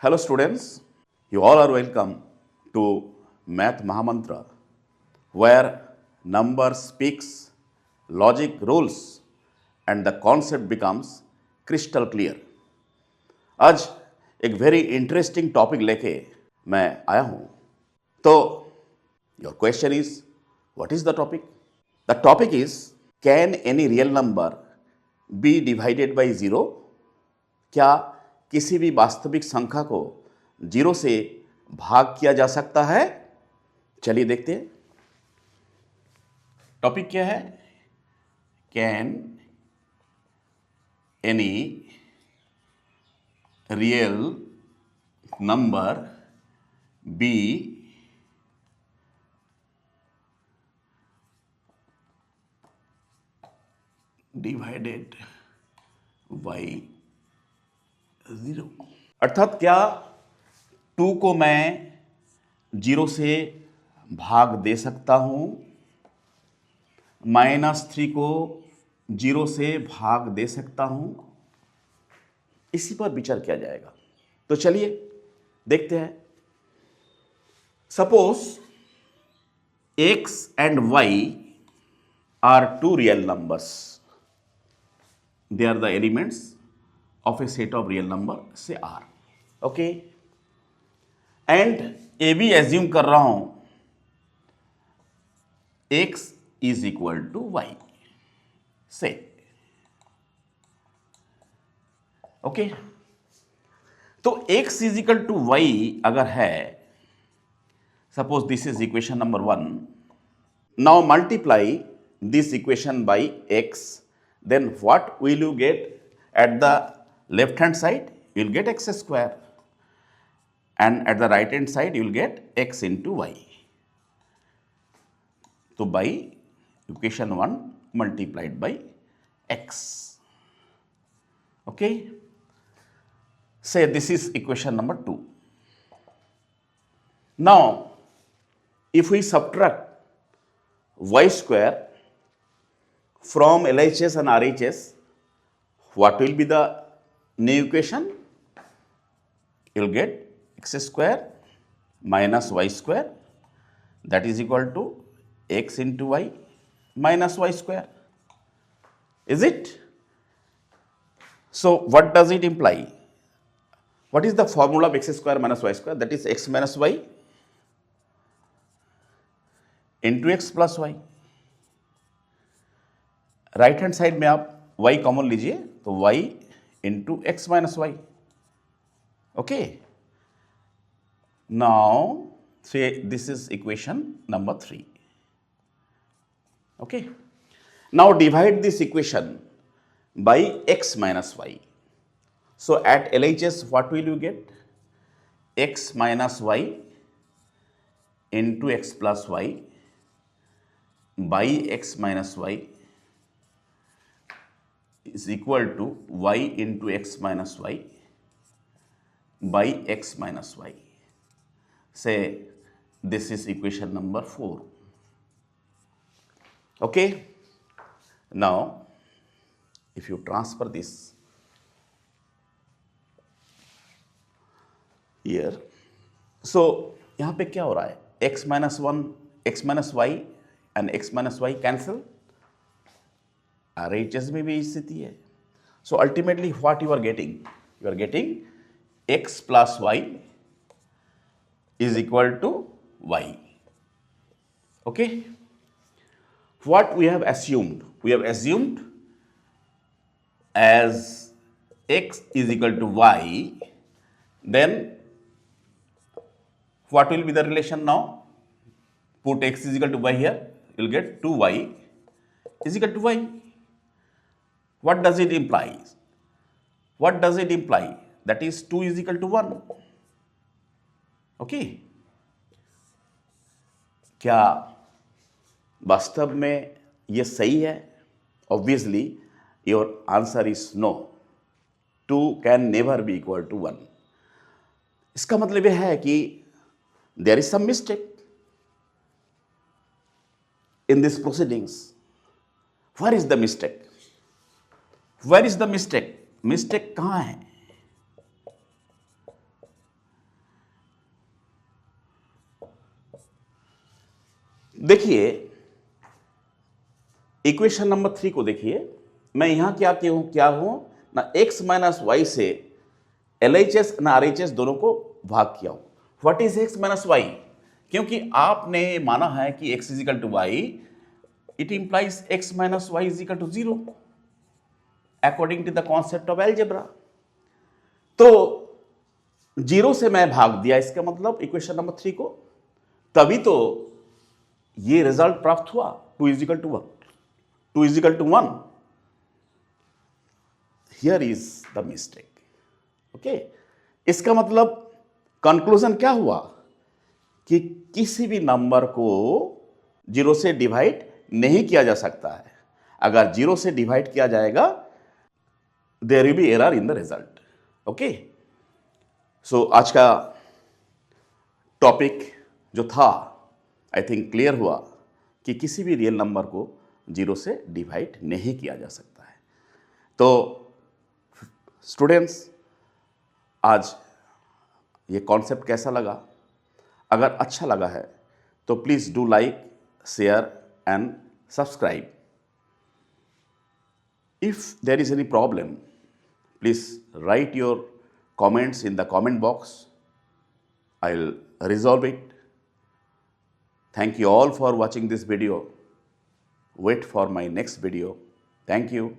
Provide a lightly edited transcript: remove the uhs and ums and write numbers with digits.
Hello students, you all are welcome to Math Mahamantra, where number speaks, logic rules, and the concept becomes crystal clear. आज एक very interesting topic लेके मैं आया हूं। तो your question is what is the topic? The topic is can any real number be divided by zero? क्या किसी भी वास्तविक संख्या को जीरो से भाग किया जा सकता है? चलिए देखते हैं। टॉपिक क्या है? Can any real number be divided by zero? अर्थात क्या 2 को मैं जीरो से भाग दे सकता हूं, -3 को जीरो से भाग दे सकता हूं? इसी पर विचार किया जाएगा। तो चलिए देखते हैं। Suppose x and y are two real numbers, they are the elements of a set of real number, say R. Okay, and ये भी assume कर रहा हूं x is equal to y, say. Okay, तो x is equal to y अगर है, suppose this is equation number 1. Now multiply this equation by x, then what will you get at the left hand side? You will get x square, and at the right hand side you will get x into y. So by equation 1 multiplied by x. Okay, say this is equation number 2. Now if we subtract y square from LHS and RHS, what will be the new equation? You will get x square minus y square, that is equal to x into y minus y square. Is it? So what does it imply? What is the formula of x square minus y square? That is x minus y into x plus y. Right hand side में आप y common लीजिए तो y into x minus y. Okay, now say this is equation number 3. Okay, now divide this equation by x minus y. So at LHS what will you get? X minus y into x plus y by x minus y is equal to y into x minus y by x minus y. Say this is equation number 4. Okay, now if you transfer this here, so यहाँ पे क्या हो रहा है? x minus 1, x minus y and x minus y cancel. RHS में भी स्थिति है. So ultimately what you are getting? You are getting x plus y is equal to y. Okay, what we have assumed? We have assumed as x is equal to y, then what will be the relation now? Put x is equal to y here, you will get 2y is equal to y. What does it imply? What does it imply? That is 2 is equal to 1. Okay, क्या वास्तव में ये सही है? Obviously your answer is no. 2 can never be equal to 1. इसका मतलब यह है कि there is some mistake in this proceedings. Where is the mistake? Where is the mistake? Mistake कहाँ है? देखिए, इक्वेशन नंबर 3 को देखिए, मैं यहां क्या हूं ना x माइनस वाई से LHS ना RHS दोनों को भाग किया हूं। What is x minus y? क्योंकि आपने माना है कि x is equal to y, it implies x minus y is equal to 0 according to the concept of algebra. तो 0 से मैं भाग दिया, इसका मतलब इक्वेशन नंबर 3 को, तभी तो ये रिजल्ट प्राप्त हुआ 2 is equal to 1, 2 is equal to 1। Here is the mistake. Okay, इसका मतलब कंक्लूजन क्या हुआ कि किसी भी नंबर को 0 से डिवाइड नहीं किया जा सकता है। अगर 0 से डिवाइड किया जाएगा, there will be error in the result. Okay, so आज का टॉपिक जो था, आई थिंक क्लियर हुआ कि किसी भी रियल नंबर को 0 से डिवाइड नहीं किया जा सकता है। तो स्टूडेंट्स, आज ये कॉन्सेप्ट कैसा लगा? अगर अच्छा लगा है तो please do like, share and subscribe. If there is any problem, please write your comments in the comment box. I'll resolve it. Thank you all for watching this video. Wait for my next video. Thank you.